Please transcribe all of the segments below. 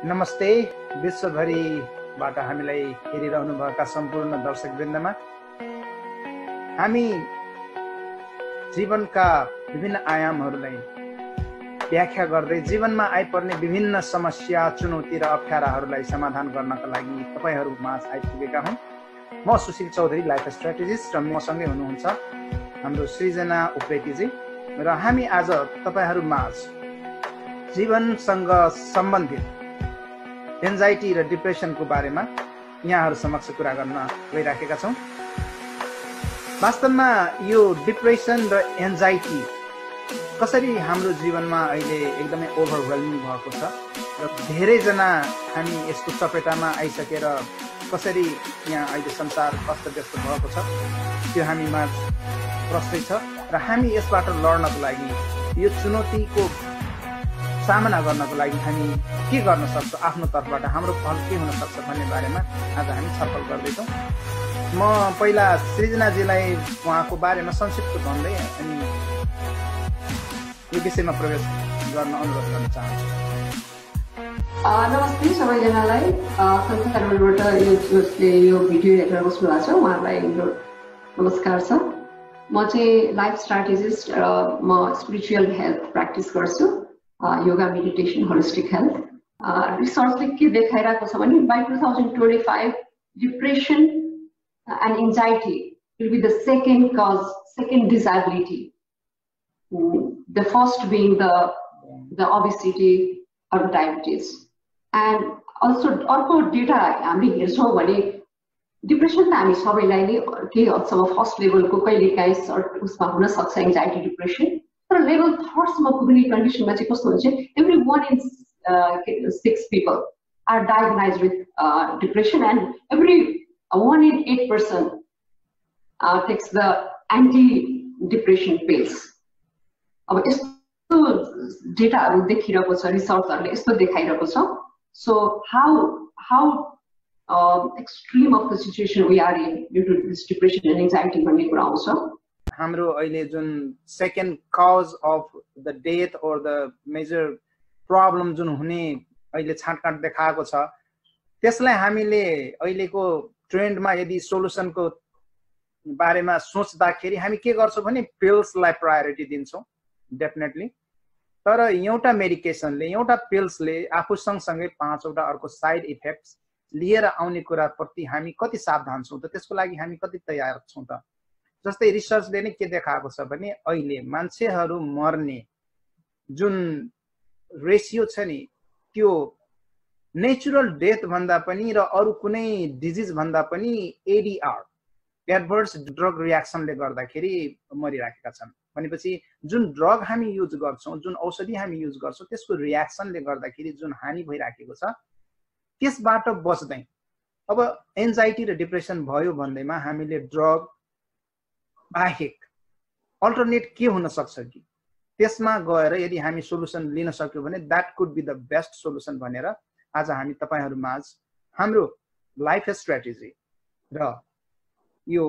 नमस्ते। विश्वभरिबाट हामीलाई हेरिरहनुभएका सम्पूर्ण दर्शकवृन्दमा हामी जीवनका विभिन्न आयामहरूलाई व्याख्या गर्दै जीवनमा आइपर्ने विभिन्न समस्या, चुनौती र अप्ठ्याराहरूलाई समाधान गर्नका लागि तपाईहरुमाझ आइपुगेका हौं। म सुशील चौधरी, लाइफ स्ट्र्याटेजिस्ट, र मसँगै हुनुहुन्छ हाम्रो सृजना उप्रेतीजी। र हामी आज तपाईहरुमाझ जीवनसँग सम्बन्धित एन्जाइटी र डिप्रेसनको बारेमा यहाँहरु समक्ष कुरा गर्न गइराखेका छौं। वास्तवमा यो डिप्रेसन र एन्जाइटी कसरी हाम्रो जीवनमा अहिले एकदमै ओभरवेल्मिङ भएको छ र धेरै जना हामी यसको चपेटामा आइसकेर कसरी यहाँ अहिले संसार अस्तव्यस्त भएको छ त्यो हामीमा प्रश्न छ र हामी यसबाट लड्नको लागि, यो चुनौतीको सामना गर्नको लागि हामी के गर्न सक्छौं, आफ्नो तर्फबाट हाम्रो पहल के हुन सक्छ भन्ने बारेमा आज हामी छलफल गर्दैछौं। म पहिला सृजनाजीलाई उहाँको बारेमा संक्षिप्त भन्दै अनि यो विषयमा प्रवेश गर्न अनुरोध गर्न चाहन्छु। नमस्ते सबैजनालाई। संस्थाबाट यो भिडियो हेरेर बस्नु भएको छ उहाँलाई नमस्कार छ। म चाहिँ लाइफ स्ट्र्याटेजिस्ट र म स्पिरिचुअल हेल्थ प्र्याक्टिस गर्छु, योगा, मेडिटेसन, होलिस्टिक हेल्थ। रिसर्चले के देखाइरहेको छ भने by 2025 depression and anxiety will be the second cause, second disability. The first being the obesity or diabetes. And also अर्को डेटा हामीले हेर्छौँ भने डिप्रेसन त हामी सबैलाई नै केही हदसम्म फर्स्ट लेभलको कहिलेकाहीँ उसमा हुन सक्छ एङ्जाइटी डिप्रेसन, तर लेभल 3rd सम्म पुग्ने कन्डिसनमा चाहिँ कस्तो हुन्छ, every 1 in 6 people are diagnosed with depression and every 1 in 8 person takes the anti-depression pills. अब यस्तो डेटाहरु देखिरहेको छ, रिसर्चहरुले यस्तो देखाइरहेको छ। So how extreme of the situation we are in due to this depression and anxiety भन्ने कुरा आउँछ। हाम्रो अहिले जुन second cause of the death और द मेजर प्रब्लम जुन हुने अहिले छाटकाट देखाएको छ, त्यसलाई हामीले अहिलेको ट्रेन्डमा यदि सोलुसनको बारेमा सोच्दाखेरि हामी के गर्छौं भने पिल्सलाई प्रायोरिटी दिन्छौं डेफिनेटली। तर एउटा मेडिकेसनले, एउटा पिल्सले आफू सँगसँगै 5वटा अर्को साइड इफेक्ट्स लिएर आउने कुराप्रति हामी कति सावधान छौं त, त्यसको लागि हामी कति तयार छौं त। जस्तै रिसर्चले नै के देखाएको छ भने अहिले मान्छेहरू मर्ने जुन रेशियो छ नि, त्यो नेचुरल डेथ भन्दा पनि र अरु कुनै डिजिज भन्दा पनि एडीआर, एडभर्स ड्रग रियाक्सनले गर्दाखेरि मरिराखेका छन्। भनेपछि जुन ड्रग हामी युज गर्छौं, जुन औषधि हामी युज गर्छौं, त्यसको रियाक्सनले गर्दाखेरि जुन हानि भइराखेको छ त्यसबाट बच्दै अब एन्जाइटी र डिप्रेसन भयो भन्दैमा हामीले ड्रग बाहेक अल्टरनेट के हुन सक्छ कि त्यसमा गएर यदि हामी सोलुसन लिन सक्यौं भने that could be the best solution भनेर आज हामी तपाईहरुमाझ हाम्रो लाइफ स्ट्र्याटेजी र यो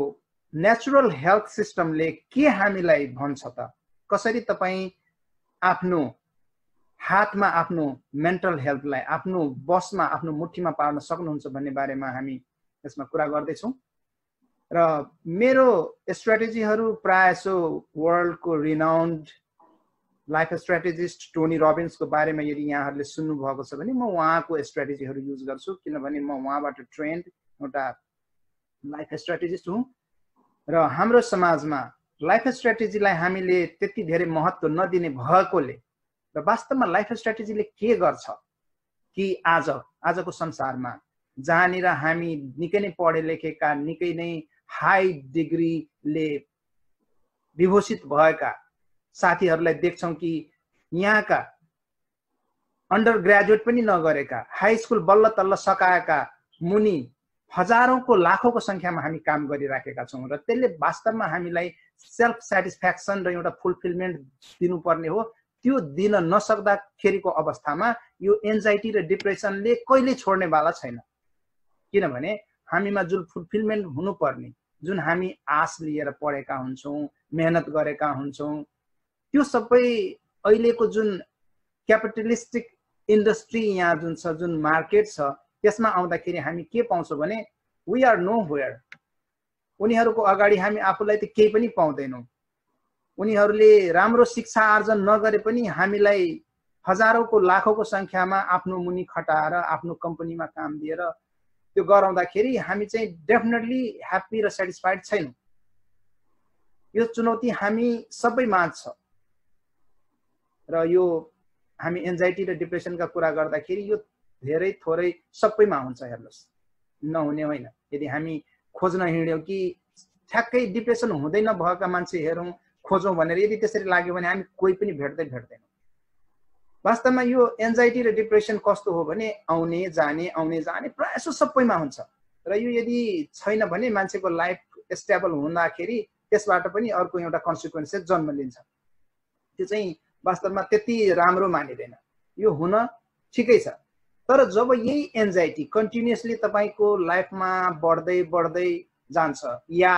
नेचुरल हेल्थ सिस्टमले के हामीलाई भन्छ त, कसरी तपाई आफ्नो हातमा आफ्नो मेन्टल हेल्थलाई आफ्नो बसमा, आफ्नो मुठीमा पार्न सक्नुहुन्छ भन्ने बारेमा हामी यसमा कुरा गर्दै छौं। र मेरो स्ट्र्याटेजीहरु प्रायसो वर्ल्डको रिनाउन्ड लाइफ स्ट्र्याटेजिस्ट टोनी रबिन्सको बारेमा यदि यहाँहरुले सुन्नु भएको छ भने म उहाँको स्ट्र्याटेजीहरु युज गर्छु, किनभने म उहाँबाट ट्रेन्ड एउटा लाइफ स्ट्र्याटेजिस्ट हुँ। र हाम्रो समाजमा लाइफ स्ट्र्याटेजीलाई हामीले त्यति धेरै महत्त्व नदिने भएकोले र वास्तवमा लाइफ स्ट्र्याटेजीले के गर्छ कि आजको संसारमा जहाँनिर हामी निकै नै पढे लेखेका, निकै नै हाई डिग्रीले विभूषित भएका साथीहरुलाई देख्छौं कि यहाँका अन्डर ग्रेजुएट पनि नगरेका, हाई स्कुल बल्ल तल्ल सकाएका मुनि हजारौंको लाखौंको संख्यामा हामी काम गरिराखेका छौं र त्यसले वास्तवमा हामीलाई सेल्फ स्याटिस्फ्याक्सन र एउटा फुलफिलमेन्ट दिनुपर्ने हो। त्यो दिन नसक्दाखेरिको अवस्थामा यो एन्जाइटी र डिप्रेसनले कहिले छोड्ने वाला छैन, किनभने हामीमा जुन फुलफिलमेन्ट हुनुपर्ने, जुन हामी आश लिएर पढेका हुन्छौं, मेहनत गरेका हुन्छौं, त्यो सबै अहिलेको जुन क्यापिटलिस्टिक इन्डस्ट्री यहाँ जुन छ, जुन मार्केट छ, त्यसमा आउँदाखेरि हामी के पाउँछौँ भने वी आर नो वेयर। उनीहरूको अगाडि हामी आफूलाई त केही पनि पाउँदैनौँ। उनीहरूले राम्रो शिक्षा आर्जन नगरे पनि हामीलाई हजारौंको लाखौंको संख्यामा आफ्नो मुनि खटाएर आफ्नो कम्पनीमा काम दिएर त्यो गराउँदाखेरि हामी चाहिँ डेफिनेटली ह्याप्पी र सेटिस्फाइड छैनौँ। यो चुनौती हामी सबैमा छ र यो हामी एन्जाइटी र डिप्रेसनका कुरा गर्दाखेरि यो धेरै थोरै सबैमा हुन्छ। हेर्नुस्, नहुने होइन। यदि हामी खोज्न हिँड्यौँ कि ठ्याक्कै डिप्रेसन हुँदैन भएका मान्छे हेरौँ खोजौँ भनेर यदि त्यसरी लाग्यो भने हामी कोही पनि भेट्दैनौँ। वास्तवमा यो एन्जाइटी र डिप्रेसन कस्तो हो भने आउने जाने प्रायः सबैमा हुन्छ र यो यदि छैन भने मान्छेको लाइफ स्टेबल हुँदाखेरि त्यसबाट पनि अर्को एउटा कन्सिक्वेन्सेस जन्म लिन्छ। त्यो चाहिँ वास्तवमा त्यति राम्रो मानिदैन। यो हुन ठिकै छ, तर जब यही एन्जाइटी कन्टिन्युअसली तपाईको लाइफमा बढ्दै जान्छ या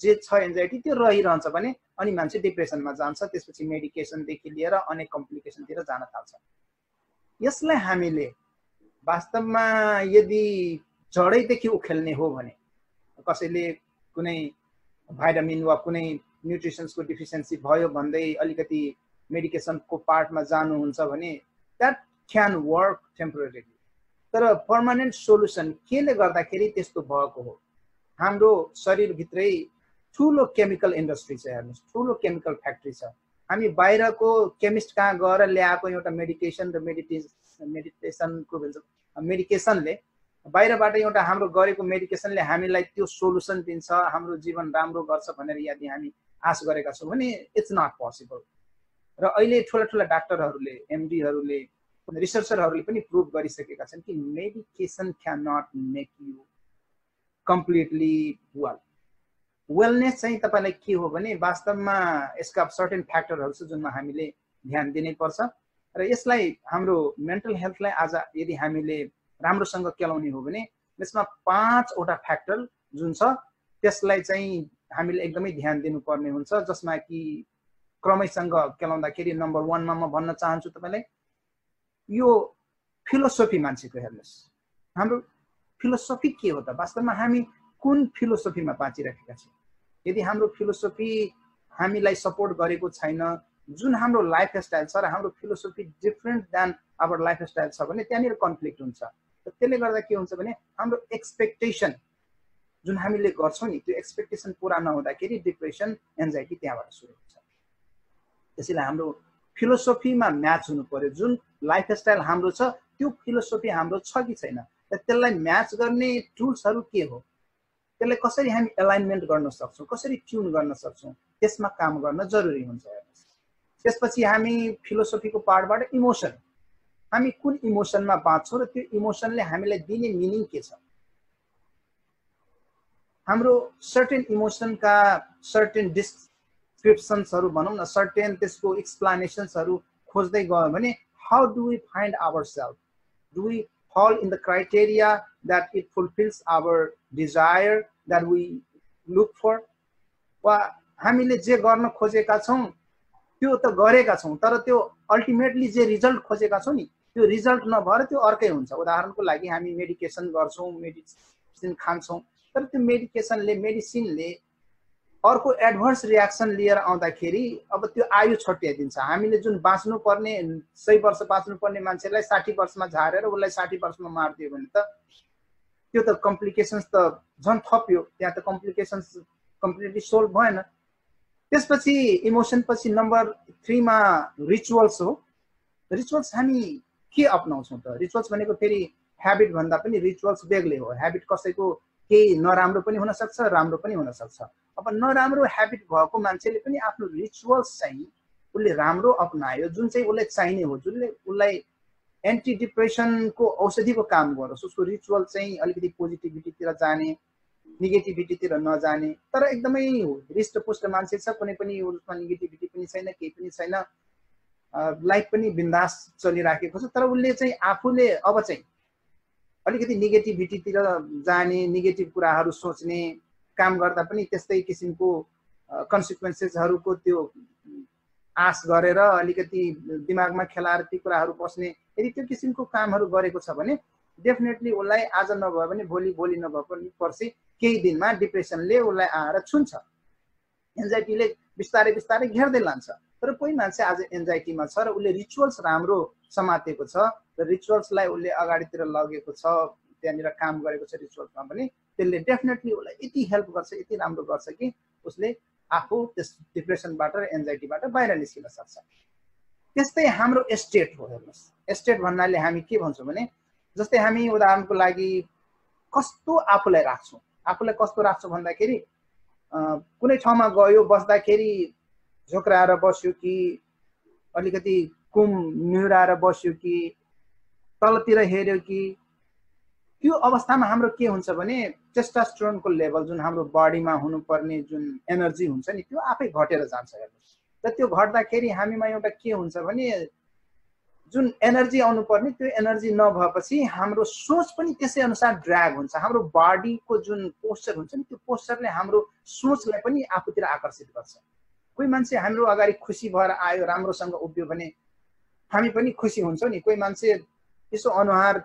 जे छ एन्जाइटी त्यो रहिरहन्छ भने अनि मान्छे डिप्रेसनमा जान्छ। त्यसपछि मेडिकेसनदेखि लिएर अनेक कम्प्लिकेसनतिर जान थाल्छ। यसलाई हामीले वास्तवमा यदि जडैदेखि उखेल्ने हो भने कसैले कुनै भाइटामिन वा कुनै न्युट्रिसन्सको डिफिसियन्सी भयो भन्दै अलिकति मेडिकेसनको पार्टमा जानुहुन्छ भने द्याट क्यान वर्क टेम्पोरेरी। तर पर्मानेन्ट सोलुसन केले गर्दाखेरि त्यस्तो भएको हो? हाम्रो शरीरभित्रै ठुलो केमिकल इन्डस्ट्री छ। हेर्नुहोस्, ठुलो केमिकल फ्याक्ट्री छ। हामी बाहिरको केमिस्ट कहाँ गएर ल्याएको एउटा मेडिकेसन र मेडिकेसनले बाहिरबाट एउटा हाम्रो गरेको मेडिकेसनले हामीलाई त्यो सोलुसन दिन्छ, हाम्रो जीवन राम्रो गर्छ भनेर यदि हामी आश गरेका छौँ भने इट्स नट पोसिबल। र अहिले ठुला डाक्टरहरूले, एमडीहरूले, रिसर्चरहरूले पनि प्रुभ गरिसकेका छन् कि medication can not make you completely well. Wellness चाहिँ तपाईलाई के हो भने वास्तवमा यसका सर्टेन फ्याक्टरहरू छ जुनमा हामीले ध्यान दिनै पर्छ र यसलाई हाम्रो मेन्टल हेल्थलाई आज यदि हामीले राम्रोसँग केलाउने हो भने यसमा 5 वटा फ्याक्टर जुन छ त्यसलाई चाहिँ हामीले एकदमै ध्यान दिनुपर्ने हुन्छ, जसमा कि क्रमैसँग केलाउँदाखेरि नम्बर 1 मा म भन्न चाहन्छु तपाईलाई यो फिलोसोफी मान्छेको। हेर्नुस्, हाम्रो फिलोसोफी के हो त? वास्तवमा हामी कुन फिलोसोफीमा बाँचिरहेका छौँ? यदि हाम्रो फिलोसोफी हामीलाई सपोर्ट गरेको छैन, जुन हाम्रो लाइफस्टाइल छ र हाम्रो philosophy different than our lifestyle छ भने त्यहाँनिर कन्फ्लिक्ट हुन्छ। त्यसले गर्दा के हुन्छ भने हाम्रो एक्सपेक्टेसन जुन हामीले गर्छौँ नि त्यो एक्सपेक्टेसन पुरा नहुँदाखेरि डिप्रेसन, एन्जाइटी त्यहाँबाट सुरु हुन्छ। त्यसैले हाम्रो फिलोसोफीमा म्याच हुनु पर्यो। जुन लाइफस्टाइल हाम्रो छ त्यो फिलोसोफी हाम्रो छ कि छैन, त्यसलाई म्याच गर्ने टुल्सहरू के हो, त्यसलाई कसरी हामी एलाइनमेन्ट गर्न सक्छौँ, कसरी ट्युन गर्न सक्छौँ, त्यसमा काम गर्न जरुरी हुन्छ। त्यसपछि हामी फिलोसोफीको पार्टबाट इमोसन, हामी कुन इमोसनमा बाँच्छौँ र त्यो इमोसनले हामीलाई दिने मिनिङ के छ। हाम्रो सर्टेन इमोसनका सर्टेन डिस्क्रिप्सन्सहरू भनौँ न, सर्टेन त्यसको एक्सप्लेनेसन्सहरू खोज्दै गयो भने how do we find our self? Do we fall in the criteria that it fulfills our desire that we look for? वा हामीले जे गर्न खोजेका छौँ त्यो त गरेका छौँ, तर त्यो अल्टिमेटली जे रिजल्ट खोजेका छौँ नि त्यो रिजल्ट नभएर त्यो अर्कै हुन्छ। उदाहरणको लागि हामी मेडिकेसन गर्छौँ, मेडिसिन खान्छौँ, तर त्यो मेडिसिनले अर्को एडभर्स रियाक्सन लिएर आउँदाखेरि अब त्यो आयु छट्याइदिन्छ। हामीले जुन बाँच्नु पर्ने 100 वर्ष बाँच्नु पर्ने मान्छेलाई 60 वर्षमा झारेर उसलाई 60 वर्षमा मारिदियो भने त त्यो त कम्प्लिकेसन्स त झन् थप्यो, त्यहाँ त कम्प्लिकेसन्स कम्प्लिटली सोल्भ भएन। त्यसपछि इमोसन पछि नम्बर 3 मा रिचुअल्स हो। रिचुअल्स हामी के अपनाउँछौँ त? रिचुअल्स भनेको फेरि ह्याबिट भन्दा पनि रिचुअल्स बेग्लै हो। ह्याबिट कसैको केही नराम्रो पनि हुन सक्छ, राम्रो पनि हुन सक्छ। अब नराम्रो ह्याबिट भएको मान्छेले पनि आफ्नो रिचुअल्स चाहिँ उसले राम्रो अपनायो, जुन चाहिँ उसलाई चाहिने हो, जुनले उसलाई एन्टी डिप्रेसनको औषधिको काम गरोस्। उसको रिचुअल चाहिँ अलिकति पोजिटिभिटीतिर जाने, नेगेटिभिटीतिर नजाने। तर एकदमै हृष्टपुष्ट मान्छे छ, कुनै पनि उसमा नेगेटिभिटी पनि छैन, केही पनि छैन, लाइफ पनि बिन्दास चलिराखेको छ, तर उसले चाहिँ आफूले अब चाहिँ अलिकति नेगेटिभिटीतिर जाने, नेगेटिभ कुराहरू सोच्ने काम गर्दा पनि त्यस्तै किसिमको कन्सिक्वेन्सेसहरूको त्यो आश गरेर अलिकति दिमागमा खेलाएर ती कुराहरू बस्ने यदि त्यो किसिमको कामहरू गरेको छ भने डेफिनेटली उसलाई आज नभए पनि भोलि नभए पनि पर्सि केही दिनमा डिप्रेसनले उसलाई आएर छुन्छ, एन्जाइटीले बिस्तारै बिस्तारै घेर्दै लान्छ। तर कोही मान्छे आज एन्जाइटीमा छ र उसले रिचुअल्स राम्रो समातेको छ र रिचुअल्सलाई उसले अगाडितिर लगेको छ, त्यहाँनिर काम गरेको छ रिचुअल्समा पनि, त्यसले डेफिनेटली उसलाई यति हेल्प गर्छ, यति राम्रो गर्छ कि उसले आफू त्यस डिप्रेसनबाट र एन्जाइटीबाट बाहिर निस्किन सक्छ। त्यस्तै हाम्रो स्टेट हो। हेर्नुहोस्, स्टेट भन्नाले हामी के भन्छौँ भने जस्तै हामी उदाहरणको लागि कस्तो आफूलाई राख्छौँ, आफूलाई कस्तो राख्छौँ भन्दाखेरि कुनै ठाउँमा गयो बस्दाखेरि झोक्राएर बस्यो कि अलिकति कुम निहुराएर बस्यो कि तलतिर हेर्यो कि, त्यो अवस्थामा हाम्रो के हुन्छ भने टेस्टोस्टेरोनको लेभल जुन हाम्रो बडीमा हुनुपर्ने जुन एनर्जी हुन्छ नि त्यो आफै घटेर जान्छ। हेर्नुहोस्, र त्यो घट्दाखेरि हामीमा एउटा के हुन्छ भने जुन एनर्जी आउनुपर्ने त्यो एनर्जी नभएपछि हाम्रो सोच पनि त्यसै अनुसार ड्र्याग हुन्छ। हाम्रो बडीको जुन पोस्चर हुन्छ नि त्यो पोस्चरले हाम्रो सोचलाई पनि आफूतिर आकर्षित गर्छ। कोही मान्छे हाम्रो अगाडि खुसी भएर आयो, राम्रोसँग उभियो भने हामी पनि खुसी हुन्छौँ नि। कोही मान्छे यसो अनुहार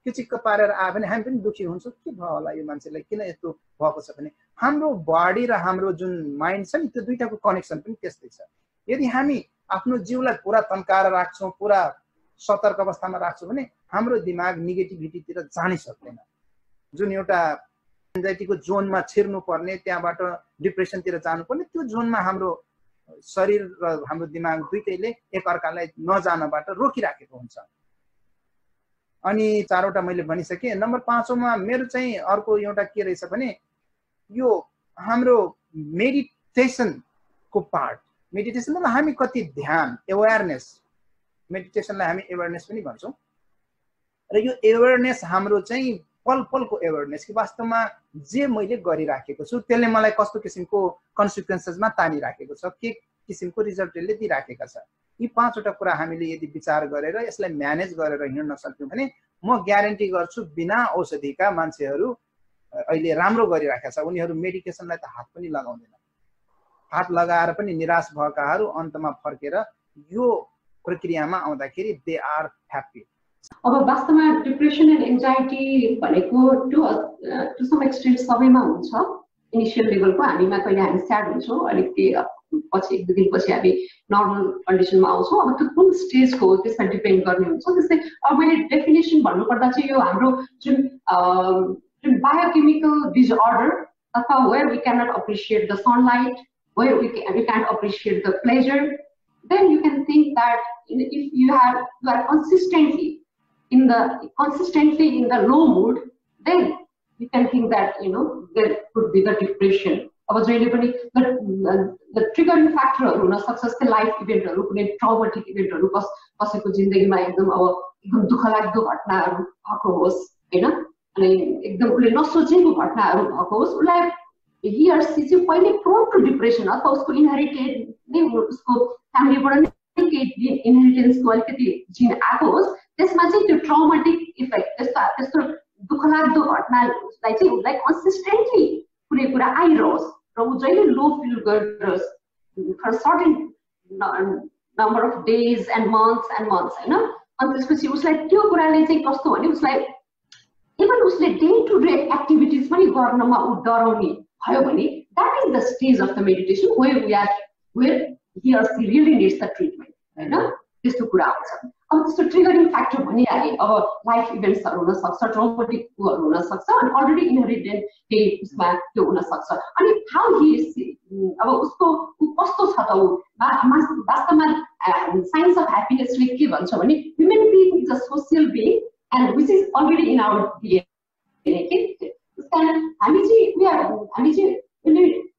किचिक्क पारेर आयो भने हामी पनि दुखी हुन्छौँ, के भयो होला यो मान्छेलाई, किन यस्तो भएको छ भने हाम्रो बडी र हाम्रो जुन माइन्ड छ नि त्यो दुईटाको कनेक्सन पनि त्यस्तै छ। यदि हामी आफ्नो जीवलाई पुरा तन्काएर राख्छौँ, पुरा सतर्क अवस्थामा राख्छौँ भने हाम्रो दिमाग नेगेटिभिटीतिर जानै सक्दैन। जुन एउटा एन्जाइटीको जोनमा छिर्नु पर्ने, त्यहाँबाट डिप्रेसनतिर जानुपर्ने, त्यो जोनमा हाम्रो शरीर र हाम्रो दिमाग दुईटैले एकअर्कालाई नजानबाट रोकिराखेको हुन्छ। अनि 4वटा मैले भनिसकेँ। नम्बर 5औँमा मेरो चाहिँ अर्को एउटा के रहेछ भने यो हाम्रो मेडिटेसनको पार्ट। मेडिटेसन मतलब हामी कति ध्यान, एवेयरनेस, मेडिटेसनलाई हामी एवेयरनेस पनि भन्छौँ। र यो एवेयरनेस हाम्रो चाहिँ पल पलको एवेयरनेस कि वास्तवमा जे मैले गरिराखेको छु त्यसले मलाई कस्तो किसिमको कन्सिक्वेन्सेसमा तानिराखेको छ, के किसिमको रिजल्ट यसले दिइराखेका छ। यी 5वटा कुरा हामीले यदि विचार गरेर यसलाई म्यानेज गरेर हिँड्न सक्यौँ भने म ग्यारेन्टी गर्छु बिना औषधिका मान्छेहरू अहिले राम्रो गरिराखेका छ। उनीहरू मेडिकेसनलाई त हात पनि लगाउँदैन। हात लगाएर पनि निराश भएकाहरू अन्तमा फर्केर यो प्रक्रियामा आउँदाखेरि दे आर ह्याप्पी। अब वास्तवमा डिप्रेसन एन्ड एन्जाइटी भनेको टु सम एक्सटेन्ट सबैमा हुन्छ। इनिसियल लेभलको हामीमा कहिले हामी स्याड हुन्छौँ, अलिकति पछि 1-2 दिनपछि हामी नर्मल कन्डिसनमा आउँछौँ। अब त्यो कुन स्टेजको हो त्यसमा डिपेन्ड गर्ने हुन्छ। त्यस्तै अब मैले डेफिनेसन भन्नुपर्दा चाहिँ यो हाम्रो जुन बायोकेमिकल डिसअर्डर अथवा where we cannot appreciate the sunlight, where we can't appreciate the pleasure, then you can think that if you are consistently in the low mood, then you can think that there could be the depression. अब जहिले पनि the triggering factor हुन सक्छ। जस्तै life इभेन्टहरू, कुनै traumatic इभेन्टहरू, कसैको जिन्दगीमा एकदम दुःखलाग्दो घटनाहरू भएको होस् हैन, अनि एकदम उसले नसोचेको घटनाहरू भएको होस्, उसलाई he or she चाहिँ पहिले प्रोन टु डिप्रेसन अथवा उसको इनहेरिटेड नै उसको फ्यामिलीबाट नै केही इनहेरिटेन्सको अलिकति जिन आएको होस्, त्यसमा चाहिँ त्यो ट्रमेटिक इफेक्ट त्यस्तो दुःखलाग्दो घटनालाई चाहिँ उसलाई कन्सिस्टेन्टली कुनै कुरा आइरहोस् र ऊ जहिले लो फिल गरिरहोस् for certain number of days and months होइन। अनि त्यसपछि उसलाई त्यो कुराले चाहिँ कस्तो भने उसलाई इभन उसले डे टु डे एक्टिभिटिज पनि गर्नमा ऊ डराउने भयो भने that is the stage of the meditation where he or she really needs the treatment हैन। त्यस्तो कुरा आउँछ। अब त्यस्तो ट्रिगरिङ फ्याक्टर भनिहालेँ। अब लाइफ इभेन्ट्सहरू हुनसक्छ, ट्रमेटिकहरू हुनसक्छ, अनि अलरेडी इनहेरिटेड केही उसमा त्यो हुनसक्छ। अनि हाउ हि अब उसको कस्तो छ त ऊ वास्तवमा साइन्स अफ ह्याप्पिनेसले के भन्छ भने human being is a social being and which is already in our DNA के। त्यस कारण हामी चाहिँ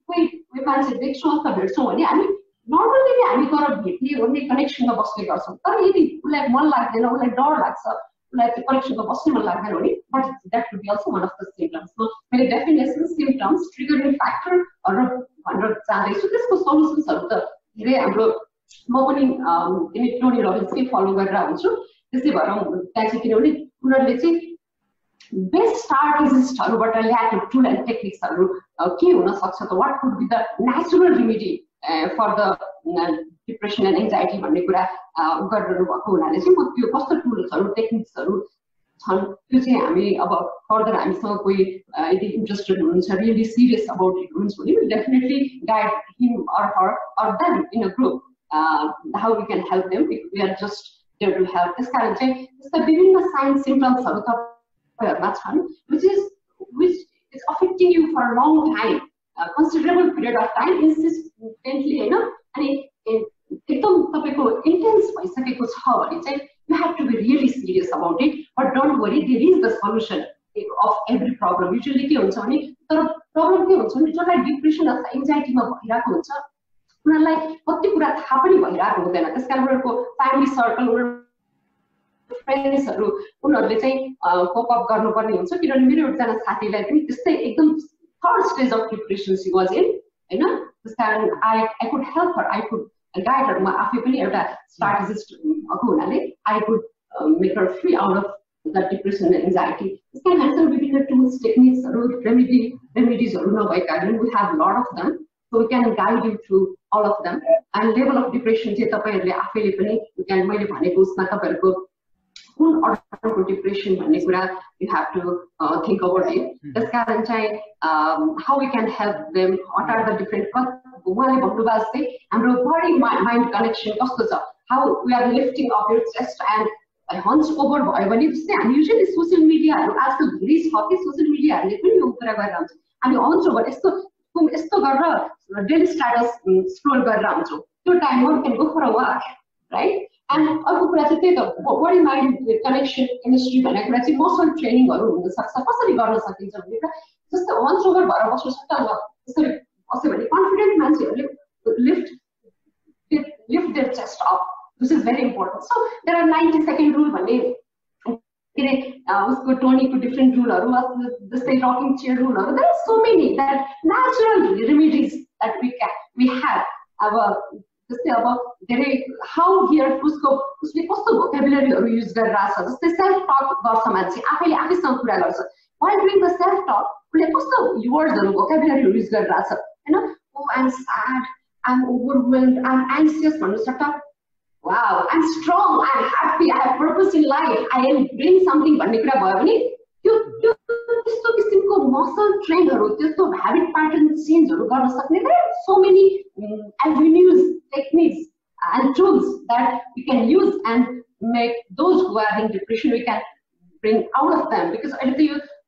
कोही मान्छे देख्छौँ अथवा भेट्छौँ भने हामी नर्मल्ली नै हामी गएर भेट्ने ओर्ने कनेक्सनमा बस्ने गर्छौँ। तर यदि उसलाई मन लाग्दैन, उसलाई डर लाग्छ, उसलाई त्यो कनेक्सनमा बस्ने मन लाग्दैन भने but that would be also one of the symptoms. मैले डेफिनेसन, सिम्पटम्स, ट्रिगरिङ फ्याक्टर भनेर जाँदैछु। त्यसको सल्युसन्सहरू त धेरै हाम्रो म पनि टोनी रबिन्सकै फलो गरेर हुन्छु। त्यसै भएर त्यहाँ चाहिँ किनभने उनीहरूले चाहिँ बेस्ट स्ट्राटेजिस्टहरूबाट ल्याएको टुल एन्ड टेक्निक्सहरू के हुनसक्छ त, what could be the natural remedy for the depression and anxiety भन्ने कुरा गरिरहनु भएको हुनाले चाहिँ म त्यो कस्तो टुल्सहरू टेक्निक्सहरू छन् त्यो चाहिँ हामी अब फर्दर हामीसँग कोही यदि इन्ट्रेस्टेड हुनुहुन्छ रियली सिरियस अबाउट इट हुनुहुन्छ भने definitely guide him or her or them in a group how we can help them we are just there to help. त्यस कारण चाहिँ त्यस्ता विभिन्न साइन सिम्पटम्सहरू तपाईँहरूमा छन् which is affecting you for a long time, considerable period of time, insistently, you know, and एकदम तपाईको intense भइसकेको छ भने चाहिँ you have to be really serious about it, but don't worry, there is the solution of every problem. Usually के हुन्छ भने तर प्रब्लम के हुन्छ भने जसलाई डिप्रेसन अथवा एन्जाइटीमा भइरहेको हुन्छ उनीहरूलाई कति कुरा थाहा पनि भइरहेको हुँदैन। त्यसकारण उनीहरूको फ्यामिली सर्कल फ्रेन्ड्सहरू उनीहरूले चाहिँ कोप अप गर्नुपर्ने हुन्छ। किनभने मेरो एकजना साथीलाई पनि त्यस्तै एकदम third stage of depression she was in हैन। त्यसकारण I could help her, I could guide her. म आफै पनि एउटा स्ट्राटेजिस्ट भएको हुनाले I could make her free out of the depression and anxiety. त्यसकारण हामीसँग विभिन्न टुल्स टेक्निक्सहरू रेमेडिजहरू नभएका कारण we have lot of them, so we can guide you through all of them. And level of depression चाहिँ तपाईँहरूले आफैले पनि मैले भनेको उसमा तपाईँहरूको कुन अर्डरको डिप्रेसन भन्ने कुरा you have to think about it. त्यसकारण चाहिँ how we can help them, what are the different उहाँले भन्नुभएको जस्तै हाम्रो बडी माइन्ड कनेक्सन कस्तो छ, how we are lifting up your chest and hunch over भयो भने जस्तै हामी युजली सोसियल मिडियाहरू आजकल धेरै छ कि सोसियल मिडियाहरूले पनि यो कुरा गरेर हुन्छ। हामी हन्च ओभर यस्तो गरेर डेली स्ट्याटस स्क्रोल गरेर हुन्छौँ। त्यो टाइममा we can go for a walk, right. And अर्को कुरा चाहिँ त्यही त बडी माइन्ड कनेक्सन केमिस्ट्री भन्ने कुरा चाहिँ मसल ट्रेनिङहरू हुनसक्छ। कसरी गर्न सकिन्छ भन्ने कुरा जस्तै हन्च ओभर भएर बस्नु सक्छ। त्यसरी बस्यो भने कन्फिडेन्ट मान्छेहरूले lift their chest up, this is very important. So there are 90 second rule भन्ने के अरे उसको टोनीको डिफ्रेन्ट रुलहरू, जस्तै रकिङ चेयर रुलहरू, there are so many that natural remedies that we have. अब जस्तै अब धेरै हाउ हियर उसले कस्तो भोकेबुलरीहरू युज गरिरहेछ, जस्तै सेल्फ टक गर्छ मान्छे, आफैले आफैसँग कुरा गर्छ। While doing the self talk उसले कस्तो वर्ड्सहरू भोकेबुलरीहरू युज गरिरहेछ हैन। Oh I am sad, I am overwhelmed, I am anxious भन्नु सक्छ। Wow, I am strong, I am happy, I have purpose in life, I am doing something भन्ने कुरा भयो भने त्यो त्यस्तो किसिमको मसल ट्रेनहरू, त्यस्तो ह्याबिट प्याटर्न चेन्जहरू गर्न सक्ने so many avenues, techniques and tools that we can use and make those who are in depression, we can bring out of them. Because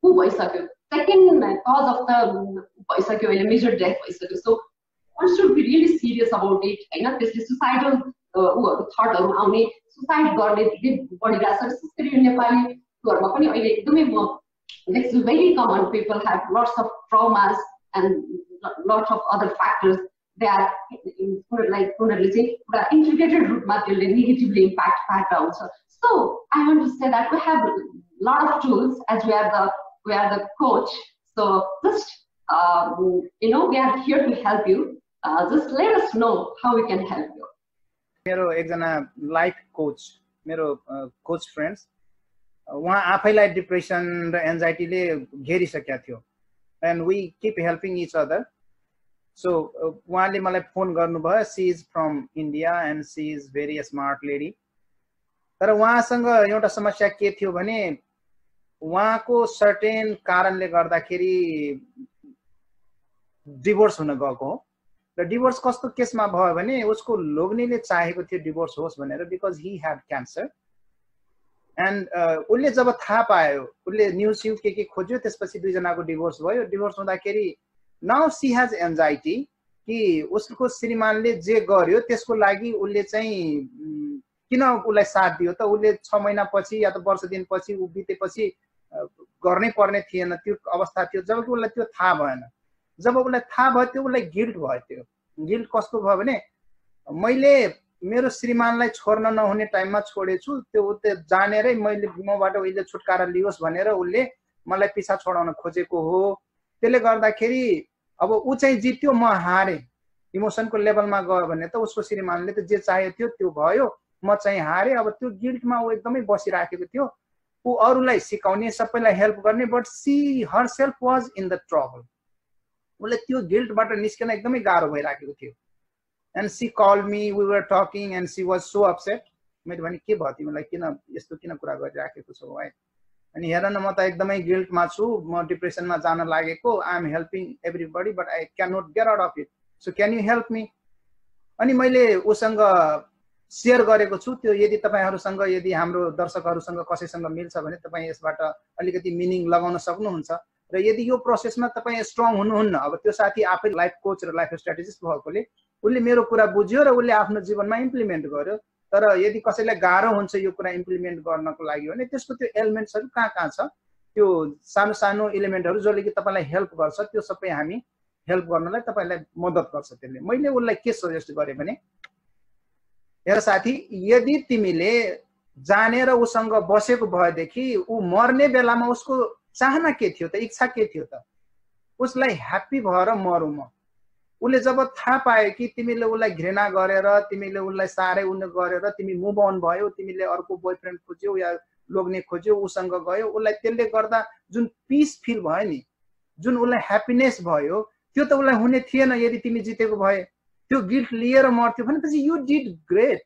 who bhaisakyo second cause of the bhaisakyo major death bhaisakyo, so one should be really serious about it हैन। त्यसले suicidal थटहरू आउने, suicide गर्ने धेरै बढिरहेछ। विशेष गरी यो नेपालीहरुमा पनि अहिले एकदमै म देख्छु very common, people have lots of traumas and lots of other factors. They are like integrated root material negatively impact background. So I want to say that we have a lot of tools as we are the coach. So just we are here to help you. Just let us know how we can help you. मेरो एकजना life coach, मेरो coach friends, उहाँ आफैलाई depression र एन्जाइटीले घेरिसकेका थियो and we keep helping each other. So उहाँले मलाई फोन गर्नुभयो। She is from India and she is very smart lady. तर उहाँसँग एउटा समस्या के थियो भने उहाँको सर्टेन कारणले गर्दाखेरि डिभोर्स हुन गएको हो। र डिभोर्स कस्तो केसमा भयो भने उसको लोग्नेले चाहेको थियो डिभोर्स होस् भनेर, because Hee had cancer. And उसले जब थाहा पायो, उसले न्युज के खोज्यो, त्यसपछि दुईजनाको डिभोर्स भयो। डिभोर्स हुँदाखेरि नाउ सी हेज एन्जाइटी कि उसको श्रीमानले जे गर्यो त्यसको लागि उसले चाहिँ किन उसलाई साथ दियो त, उसले 6 महिनापछि या त वर्ष दिनपछि ऊ बितेपछि गर्नै पर्ने थिएन, त्यो अवस्था थियो। जब उसलाई त्यो थाहा भएन, जब उसलाई थाहा भयो त्यो उसलाई गिल्ट भयो। त्यो गिल्ट कस्तो भयो भने मैले मेरो श्रीमानलाई छोड्न नहुने टाइममा छोडेछु, त्यो जानेरै मैले मबाट उहिले छुटकारा लियोस् भनेर उसले मलाई पिछा छोडाउन खोजेको हो। त्यसले गर्दाखेरि अब ऊ चाहिँ जित्यो, म हारे। इमोसनको लेभलमा गयो भने त उसको श्रीमानले त जे चाह्यो थियो त्यो भयो, म चाहिँ हारे। अब त्यो गिल्टमा ऊ एकदमै बसिराखेको थियो। ऊ अरूलाई सिकाउने, सबैलाई हेल्प गर्ने, but she herself was in the trouble. उसले त्यो गिल्टबाट निस्किन एकदमै गाह्रो भइराखेको थियो। and she called me, we were talking and she was so upset. मैले भने के भयो तिमीलाई, किन यस्तो किन कुरा गरिराखेको छौ है? अनि हेर न म त एकदमै गिल्टमा छु, म डिप्रेसनमा जान लागेको, I am helping everybody but I can not get out of it, so can you help me? अनि मैले उसँग शेयर गरेको छु त्यो। यदि तपाईहरुसँग, यदि हाम्रो दर्शकहरुसँग कसैसँग मिल्छ भने तपाई यसबाट अलिकति मिनिङ लगाउन सक्नुहुन्छ। र यदि यो प्रोसेसमा तपाई स्ट्रङ हुनुहुन्न, अब त्यो साथी आफै लाइफ कोच र लाइफ स्ट्र्याटेजिस्ट भएकोले उले मेरो कुरा बुझ्यो र उले आफ्नो जीवनमा इम्प्लिमेन्ट गर्यो। तर यदि कसैलाई गाह्रो हुन्छ यो कुरा इम्प्लिमेन्ट गर्नको लागि भने त्यसको त्यो एलिमेन्ट्सहरु कहाँ छ, त्यो सानो सानो एलिमेन्टहरु जसले कि तपाईलाई हेल्प गर्छ, त्यो सबै हामी हेल्प गर्नलाई तपाईलाई मद्दत गर्छ त्यसले। मैले उलाई के सजेस्ट गरे भने, हेर साथी, यदि तिमीले जानेर उसँग बसेको भएदेखि उ मर्ने बेलामा उसको चाहना के थियो त, इच्छा के थियो त? उसलाई ह्याप्पी भएर मरौ म। उले जब थाहा पायो कि तिमीले उलाई घृणा गरेर, तिमीले उलाई सारै उन गरेर तिमी मुभ अन भयो, तिमीले अर्को बोयफ्रेन्ड खोज्यौ या लोग्ने खोज्यौ, उसँग गयो, उलाई त्यसले गर्दा जुन पीस फिल भयो नि, जुन उलाई ह्याप्पीनेस भयो, त्यो त उलाई हुने थिएन यदि तिमी जितेको भए। त्यो गिल्ट लिएर मर्थ्यो भनेपछि यु डिड ग्रेट।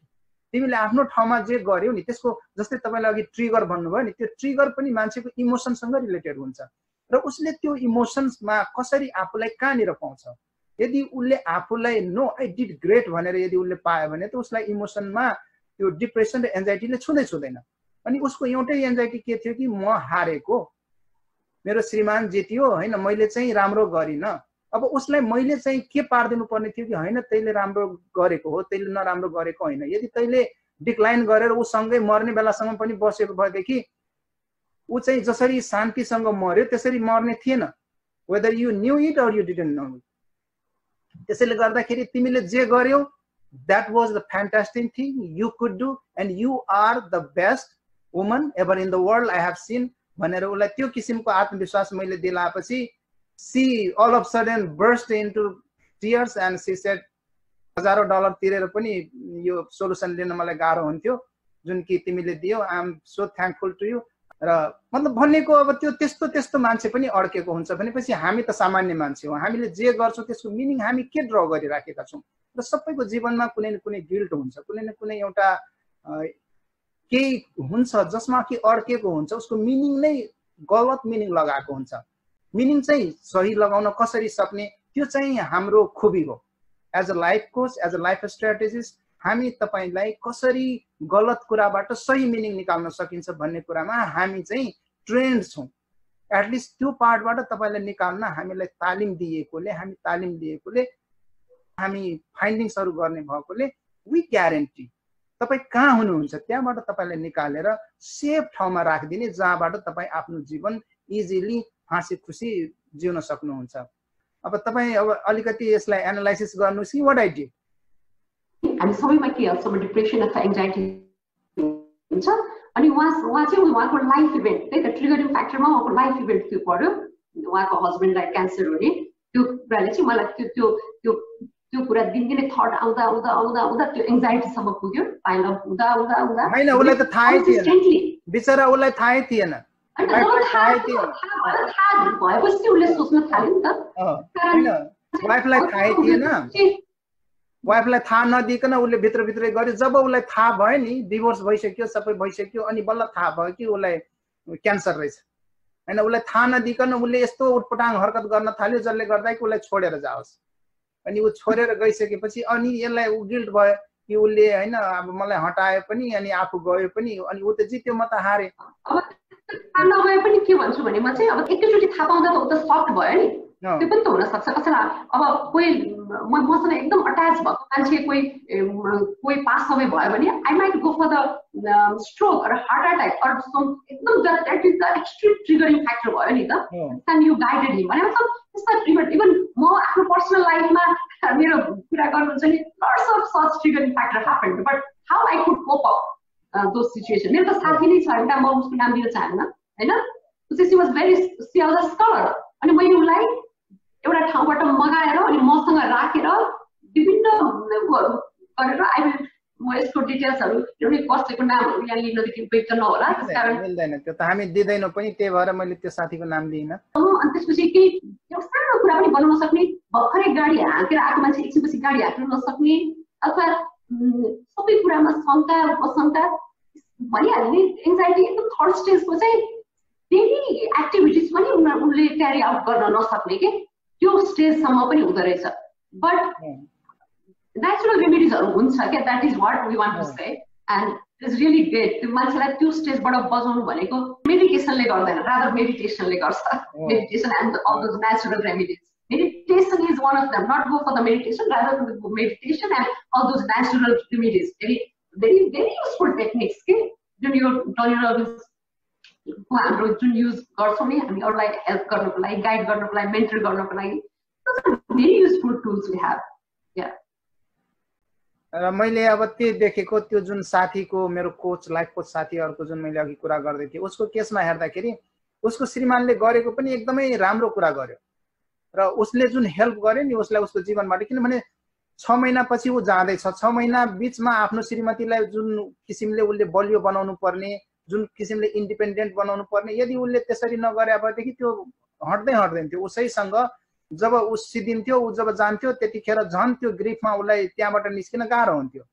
तिमीले आफ्नो ठाउँमा जे गर्यौ नि त्यसको, जस्तै तपाईले अघि ट्रिगर भन्नुभयो नि, त्यो ट्रिगर पनि मान्छेको इमोसनसँग रिलेटेड हुन्छ र उसले त्यो इमोसन्समा कसरी आफूलाई कहाँनिर पाउँछ। यदि उसले आफूलाई नो आई डिड ग्रेट भनेर यदि उसले पायो भने त उसलाई इमोसनमा त्यो डिप्रेसन र एन्जाइटीले छुँदैन। अनि उसको एउटै एन्जाइटी के थियो कि म हारेको, मेरो श्रीमान जित्यो हैन, मैले चाहिँ राम्रो गरिन। अब उसलाई मैले चाहिँ के पार्दिनु पर्ने थियो कि हैन तैले राम्रो गरेको हो, तैले नराम्रो गरेको हैन। यदि तैले डिक्लाइन गरेर उ सँगै मर्ने बेलासम्म पनि बसेको भएदेखि उ चाहिँ जसरी शान्तिसँग मर्यो त्यसरी मर्ने थिएन, वेदर यु न्यू इट और यु डिडन्ट नो इट। त्यसैले गर्दाखेरि तिमीले जे गर्यौ that was the fantastic thing you could do and you are the best woman ever in the world I have seen भनेर उलाई त्यो किसिमको आत्मविश्वास मैले दिलाएपछि she all of a sudden burst into tears and she said हजारौं dollar तिरेर पनि यो सोलुसन लिन मलाई गाह्रो हुन्थ्यो जुन कि तिमीले दियौ, I am so thankful to you. र मतलब भनेको अब त्यो त्यस्तो मान्छे पनि अड्केको हुन्छ भनेपछि हामी त सामान्य मान्छे हो, हामीले जे गर्छौं त्यसको मिनिङ हामी के ड्र गरिराखेका छौं। र सबैको जीवनमा कुनै न कुनै गिल्ट हुन्छ, कुनै न कुनै एउटा केही हुन्छ जसमा कि अड्केको हुन्छ, उसको मिनिङ नै गलत मिनिङ लगाएको हुन्छ। मिनिङ चाहिँ सही लगाउन कसरी सक्ने त्यो चाहिँ हाम्रो खुबी हो। As a life coach, as a life strategist हामी तपाईलाई कसरी गलत कुराबाट सही मिनिङ निकाल्न सकिन्छ भन्ने कुरामा हामी चाहिँ ट्रेन्ड छौं। एटलिस्ट त्यो पार्टबाट तपाईलाई निकाल्न हामीलाई तालिम दिएकोले हामी फाइन्डिङ्सहरु गर्ने भएकोले वी ग्यारेन्टी तपाई कहाँ हुनुहुन्छ त्यहाँबाट तपाईलाई निकालेर सेफ ठाउँमा राखिदिने जहाँबाट तपाई आफ्नो जीवन इजिली हाँसी खुसी जिउन सक्नुहुन्छ। अब तपाई अब अलिकति यसलाई एनालाइसिस गर्नुस् कि व्हाट आई डिड। हामी सबैमा के छ, सब डिप्रेसन अथवा एन्जाइटी हुन्छ अनि उहाँको लाइफ इभेन्ट त्यही त ट्रिगरिङ फ्याक्टरमा उहाँको लाइफ इभेन्ट त्यो पर्यो, उहाँको हस्बेन्डलाई क्यान्सर हुने त्यो कुराले चाहिँ मलाई त्यो कुरा दिनदिनै थट आउँदा त्यो एन्जाइटीसम्म पुग्यो। पाइल अप हुँदा हैन उलाई त थाहै थिएन, बिचरा उलाई थाहै थिएन। भएपछि उसले सोच्न थाल्यो नि त, वाइफलाई थाहै थिएन, वाइफलाई थाहा नदिकन उसले भित्रभित्रै गर्यो। जब उसलाई थाहा भयो नि, डिभोर्स भइसक्यो, सबै भइसक्यो, अनि बल्ल थाहा भयो कि उसलाई क्यान्सर रहेछ हैन, उसलाई थाहा नदिकन उसले यस्तो उटपटाङ हरकत गर्न थाल्यो जसले गर्दा कि उसलाई छोडेर जाओस्। अनि उ छोडेर गइसकेपछि अनि यसलाई उ गिल्ट भयो कि उसले हैन अब मलाई हटायो पनि अनि आफू गयो पनि अनि उ त जित्यो, म त हारे। अब नगए पनि के भन्छु भने म चाहिँ अब एकैचोटी थाहा पाउँदा त उ त सक भयो नि, त्यो पनि त हुन सक्छ। कसैलाई अब कोही मसँग एकदम अट्याच भएको मान्छे कोही पास समय भयो भने I might go for the stroke or heart attack or एकदम that is the extreme triggering factor भयो नि त। एन्ड यु गाइडेड हिम भने मतलब त्यस्ता ट्रिगर इभन म आफ्नो पर्सनल लाइफमा मेरो कुरा गर्नुहुन्छ नि lots of such triggering factor happened but how I could cope up those situation. मेरो त साथी नै छ एउटा, म उसको नाम लिन चाहन्न हैन, she was very she was a scholar अनि मैले उसलाई एउटा ठाउँबाट मगाएर अनि मसँग राखेर विभिन्न गरेर आई विल म यसको डिटेल्सहरू एउटै कसैको नामहरू यहाँ लिनदेखि उपयुक्त नहोला, त्यसकारण मिल्दैन। त्यो त हामी दिँदैनौँ पनि, त्यही भएर मैले त्यो साथीको नाम लिइनँ। अनि त्यसपछि केही एउटा सानो कुरा पनि बनाउन सक्ने, भर्खरै गाडी हाँकेर आएको मान्छे एकछिनपछि गाडी हाँक्न नसक्ने, अथवा सबै कुरामा शङ्का उपशङ्का भइहाल्ने, एङ्जाइटी एकदम थर्ड स्टेजको चाहिँ डेली एक्टिभिटिज पनि उनले क्यारी आउट गर्न नसक्ने के त्यो स्टेजसम्म पनि हुँदो रहेछ। बट नेचुरल रेमेडिजहरू हुन्छ क्या, that is what we want to say, and it's really great. त्यो मान्छेलाई त्यो स्टेजबाट बचाउनु भनेको मेडिकेसनले गर्दैन, रादर मेडिटेसनले गर्छ। Meditation and all those natural remedies, meditation is one of them. Not go for the meditation, rather go meditation and all those natural remedies. Very useful techniques. Okay, हाम्रो जुन युज गर्छौँ नि हामी अरूलाई हेल्प गर्नको लागि, गाइड गर्नको लागि, मेन्टर गर्नको लागि, very useful tools we have. Yeah. र मैले अब त्यो देखेको त्यो जुन साथीको मेरो कोच लाइफ कोच साथीहरूको जुन मैले अघि कुरा गर्दै थिएँ उसको केसमा हेर्दाखेरि उसको श्रीमानले गरेको पनि एकदमै राम्रो कुरा गर्यो र उसले जुन हेल्प गर्यो नि उसलाई उसको जीवनबाट, किनभने 6 महिनापछि ऊ जाँदैछ, 6 महिना बिचमा आफ्नो श्रीमतीलाई जुन किसिमले उसले बलियो बनाउनु पर्ने, जुन किसिमले इन्डिपेन्डेन्ट बनाउनु पर्ने, यदि उसले त्यसरी नगरे भएदेखि त्यो हट्दैन थियो उसैसँग। जब ऊ सिद्धिन्थ्यो, ऊ जब जान्थ्यो त्यतिखेर झन् त्यो ग्रिफमा उसलाई त्यहाँबाट निस्किन गाह्रो हुन्थ्यो।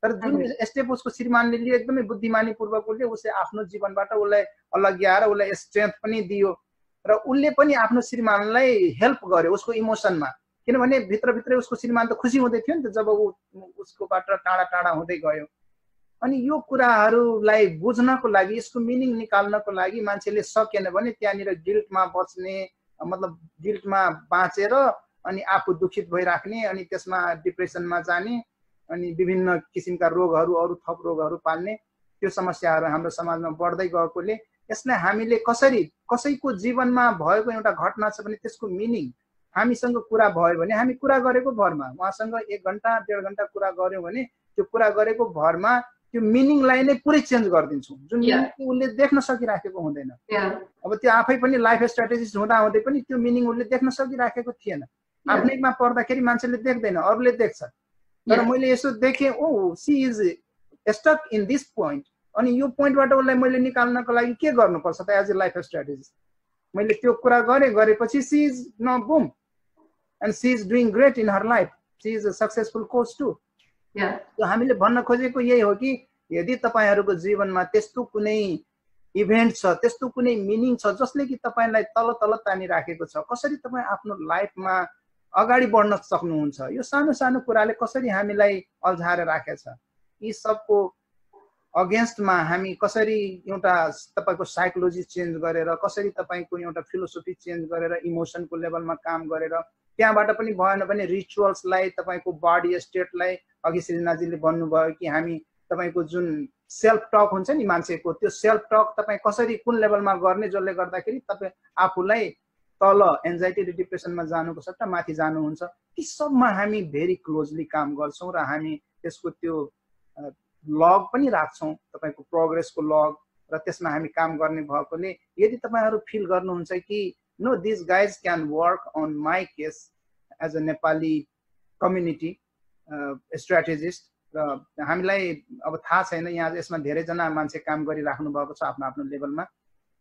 तर जुन स्टेप उसको श्रीमानले लियो एकदमै बुद्धिमानी पूर्वक उसले आफ्नो जीवनबाट उसलाई अलग्याएर उसलाई स्ट्रेन्थ पनि दियो र उसले पनि आफ्नो श्रीमानलाई हेल्प गर्यो उसको इमोसनमा, किनभने भित्रभित्रै उसको श्रीमान त खुसी हुँदै थियो नि त जब ऊ उसकोबाट टाढा टाढा हुँदै गयो। अनि यो कुराहरूलाई बुझ्नको लागि, यसको मिनिङ निकाल्नको लागि मान्छेले सकेन भने त्यहाँनिर गिल्टमा बच्ने, मतलब गिल्टमा बाँचेर अनि आफू दुखित भइराख्ने, अनि त्यसमा डिप्रेसनमा जाने, अनि विभिन्न किसिमका रोगहरू, अरू थप रोगहरू पाल्ने, त्यो समस्याहरू हाम्रो समाजमा बढ्दै गएकोले यसलाई हामीले कसैको जीवनमा भएको एउटा घटना छ भने त्यसको मिनिङ हामीसँग कुरा भयो भने, हामी कुरा गरेको भरमा उहाँसँग 1 घण्टा 1.5 घण्टा कुरा गर्यौँ भने त्यो कुरा गरेको भरमा त्यो मिनिङलाई नै पुरै चेन्ज गरिदिन्छौँ, जुन उसले देख्न सकिराखेको हुँदैन। अब त्यो आफै पनि लाइफ स्ट्राटेजिस्ट हुँदै पनि त्यो मिनिङ उसले देख्न सकिराखेको थिएन। आफ्नैमा पर्दाखेरि मान्छेले देख्दैन, अरूले देख्छ। तर मैले यसो देखेँ, oh she is stuck in this point, अनि यो पोइन्टबाट उसलाई मैले निकाल्नको लागि के गर्नुपर्छ त एज ए लाइफ स्ट्राटेजिस्ट। मैले त्यो कुरा गरेपछि she is on boom and she is doing great in her life, she is a successful coach too. हामीले भन्न खोजेको यही हो कि यदि तपाईहरूको जीवनमा त्यस्तो कुनै इभेन्ट छ, त्यस्तो कुनै मिनिङ छ जसले कि तपाईलाई तल तल तानिराखेको छ, कसरी तपाईँ आफ्नो लाइफमा अगाडि बढ्न सक्नुहुन्छ, यो सानो सानो कुराले कसरी हामीलाई अल्झाएर राखेको छ, यी सबको अगेन्स्टमा हामी कसरी एउटा तपाईको साइकोलोजी चेन्ज गरेर, कसरी तपाईको एउटा फिलोसोफी चेन्ज गरेर, इमोसनको लेभलमा काम गरेर, त्यहाँबाट पनि भएन भने रिचुअल्सलाई, तपाईको बडी स्टेटलाई, अघि सृजनाजीले भन्नुभयो कि हामी तपाईको जुन सेल्फ टक हुन्छ नि मान्छेको, त्यो सेल्फ टक तपाईँ कसरी कुन लेभलमा गर्ने जसले गर्दाखेरि तपाईँ आफूलाई तल एन्जाइटी र डिप्रेसनमा जानुको सट्टा माथि जानुहुन्छ, ती सबमा हामी भेरी क्लोजली काम गर्छौँ र हामी त्यसको त्यो लग पनि राख्छौँ, तपाईँको प्रोग्रेसको लग, र त्यसमा हामी काम गर्ने भएकोले यदि तपाईँहरू फिल गर्नुहुन्छ कि no this guys can work on my case as a Nepali community strategist, र हामीलाई अब थाहा छैन यहाँ यसमा धेरैजना मान्छे काम गरिराख्नु भएको छ आफ्नो आफ्नो लेभलमा,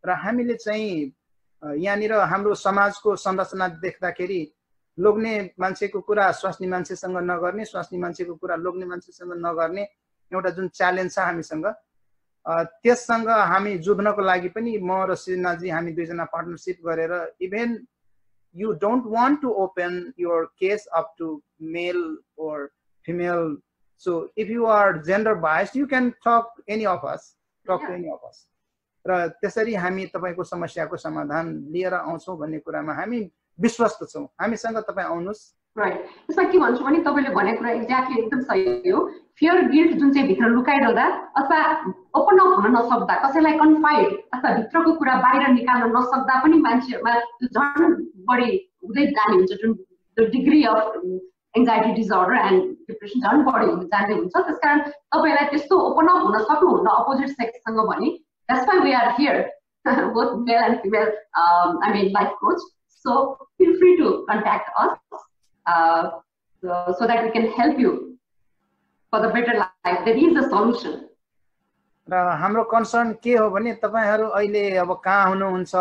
र हामीले चाहिँ यहाँनिर हाम्रो समाजको संरचना देख्दाखेरि लोग्ने मान्छेको कुरा स्वास्नी मान्छेसँग नगर्ने, स्वास्नी मान्छेको कुरा लोग्ने मान्छेसँग नगर्ने एउटा जुन च्यालेन्ज छ हामीसँग, त्यससँग हामी जुझ्नको लागि पनि म र सृजनाजी हामी दुईजना पार्टनरसिप गरेर, even you don't want to open your case up to male or female, so if you are gender biased you can talk any of us, talk to any of us, र त्यसरी हामी तपाईको समस्याको समाधान लिएर आउँछौँ भन्ने कुरामा हामी विश्वस्त छौँ। हामीसँग तपाईँ आउनुहोस्। राइट, त्यसमा के भन्छु भने तपाईँले भनेको कुरा एक्ज्याक्टली एकदम सही हो। फियर गिल्ट जुन चाहिँ भित्र लुकाइरहँदा अथवा ओपन अप हुन नसक्दा, कसैलाई कन्फाइड अथवा भित्रको कुरा बाहिर निकाल्न नसक्दा पनि मान्छेहरूमा त्यो झन् बढी हुँदै जाने हुन्छ, जुन degree of anxiety disorder and depression झन् बढी हुन जाने हुन्छ। त्यसकारण तपाईँलाई त्यस्तो ओपन अप हुन सक्नुहुन्न अपोजिट सेक्ससँग भने, that's why we are here, both male and female, life coach. So feel free to contact us so that we can help you for the better life. There is a solution. र हाम्रो concern के हो भने तपाईहरु अहिले अब कहाँ हुनुहुन्छ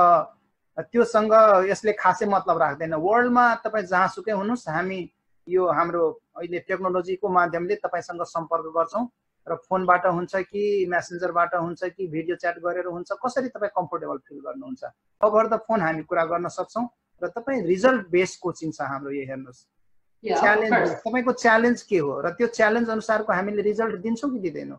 त्योसँग यसले खासै मतलब राख्दैन। वर्ल्डमा तपाई जहाँसुकै हुनुस् हामी यो हाम्रो अहिले टेक्नोलोजीको माध्यमले तपाईसँग सम्पर्क गर्छौं र फोनबाट हुन्छ कि मेसेन्जरबाट हुन्छ कि भिडियो च्याट गरेर हुन्छ, कसरी तपाई कम्फर्टेबल फिल गर्नुहुन्छ ओभर द फोन हामी कुरा गर्न सक्छौं। र तपाई रिजल्ट बेस्ड कोचिङ छ हाम्रो। यो हेर्नुस् च्यालेन्ज तपाईको च्यालेन्ज के हो र त्यो च्यालेन्ज अनुसारको हामीले रिजल्ट दिन्छौं कि दिदैनौं।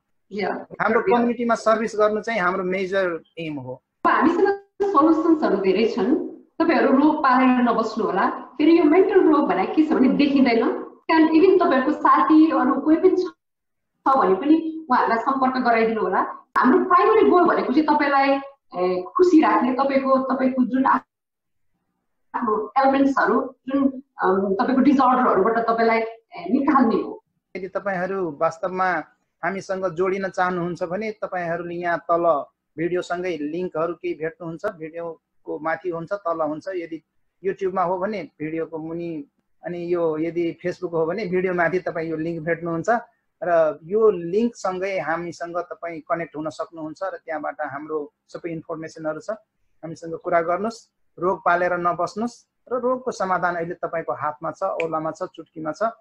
हाम्रो कम्युनिटीमा सर्भिस गर्नु चाहिँ हाम्रो मेजर एम हो। हामीसँग सल्युसन्सहरु धेरै छन्। तपाईहरु रोग पालेर नबस्नु होला। फेरि यो मेन्टल रोग भने के छ भने देखिदैन। कारण इभन तपाईहरुको साथी अरु कोही पनि छ भने पनि उहाँहरुलाई सम्पर्क गराइदिनु होला। हाम्रो प्राइमरी गोल भनेको चाहिँ तपाईलाई खुसी राख्ने, तपाईको जुन आफ्नो एलिमेन्ट्सहरु जुन तपाईको डिसअर्डरहरुबाट तपाईलाई निकाल्ने हो। यदि तपाईहरु वास्तवमा हामीसँग जोडिन चाहनुहुन्छ भने तपाईहरुले यहाँ तल भिडियो सँगै लिंकहरु केही भेट्नुहुन्छ। भिडियोको माथि हुन्छ, तल हुन्छ। यदि युट्युबमा हो भने भिडियोको मुनि, अनि यो यदि फेसबुक हो भने भिडियो माथि तपाई यो लिंक भेट्नुहुन्छ र यो लिंक सँगै हामीसँग तपाई कनेक्ट हुन सक्नुहुन्छ र त्यहाँबाट हाम्रो सबै इन्फर्मेसनहरु छ। हामीसँग कुरा गर्नुस्, रोग पालेर नबस्नुस् र रोगको समाधान अहिले तपाईको हातमा छ, औलामा छ, चुटकीमा छ।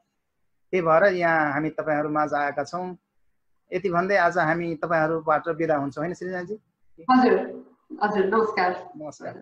त्यही भएर यहाँ हामी तपाईहरु माझ आएका छौं। यति भन्दै आज हामी तपाईहरुबाट बिदा हुन्छौं हैन सृजनाजी? हजुर हजुर, नमस्कार। नमस्कार।